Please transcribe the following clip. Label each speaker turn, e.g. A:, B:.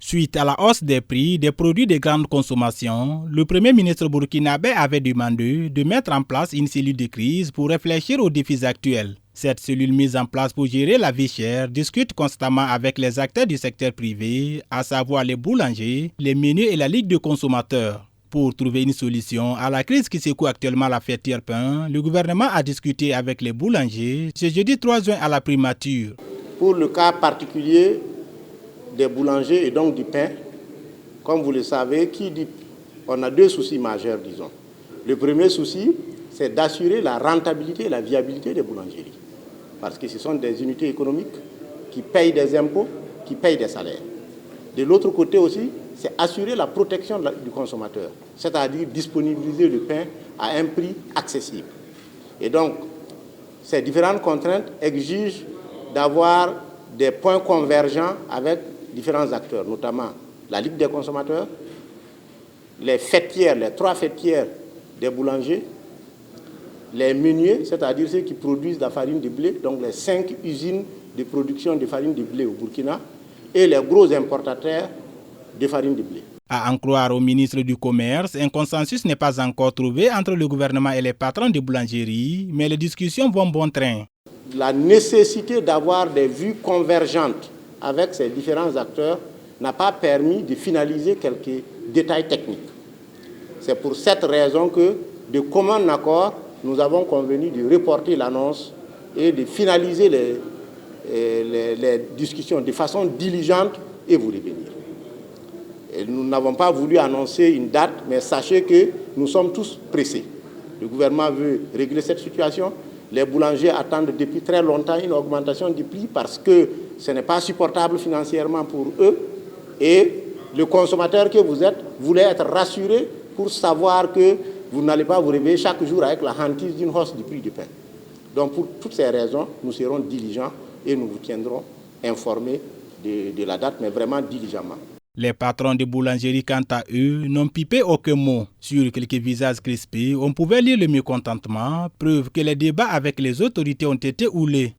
A: Suite à la hausse des prix des produits de grande consommation, le Premier ministre burkinabé avait demandé de mettre en place une cellule de crise pour réfléchir aux défis actuels. Cette cellule mise en place pour gérer la vie chère discute constamment avec les acteurs du secteur privé, à savoir les boulangers, les meuniers et la Ligue des consommateurs. Pour trouver une solution à la crise qui secoue actuellement la filière pain, le gouvernement a discuté avec les boulangers ce jeudi 3 juin à la primature.
B: Pour le cas particulier des boulangers et donc du pain, comme vous le savez, on a deux soucis majeurs, disons. Le premier souci, c'est d'assurer la rentabilité et la viabilité des boulangeries. Parce que ce sont des unités économiques qui payent des impôts, qui payent des salaires. De l'autre côté aussi, c'est assurer la protection du consommateur, c'est-à-dire disponibiliser le pain à un prix accessible. Et donc, ces différentes contraintes exigent d'avoir des points convergents avec différents acteurs, notamment la Ligue des consommateurs, les trois fêtières des boulangers, les meuniers, c'est-à-dire ceux qui produisent de la farine de blé, donc les 5 usines de production de farine de blé au Burkina, et les gros importateurs de farine de blé.
A: À en croire au ministre du Commerce, un consensus n'est pas encore trouvé entre le gouvernement et les patrons de boulangerie, mais les discussions vont bon train.
B: La nécessité d'avoir des vues convergentes avec ces différents acteurs n'a pas permis de finaliser quelques détails techniques. C'est pour cette raison que, de commun accord, nous avons convenu de reporter l'annonce et de finaliser les discussions de façon diligente et vous revenir. Et nous n'avons pas voulu annoncer une date, mais sachez que nous sommes tous pressés. Le gouvernement veut régler cette situation. Les boulangers attendent depuis très longtemps une augmentation du prix parce que ce n'est pas supportable financièrement pour eux. Et le consommateur que vous êtes voulait être rassuré pour savoir que vous n'allez pas vous réveiller chaque jour avec la hantise d'une hausse du prix du pain. Donc pour toutes ces raisons, nous serons diligents et nous vous tiendrons informés de la date, mais vraiment diligemment.
A: Les patrons de boulangerie, quant à eux, n'ont pipé aucun mot. Sur quelques visages crispés, on pouvait lire le mécontentement, preuve que les débats avec les autorités ont été houlés.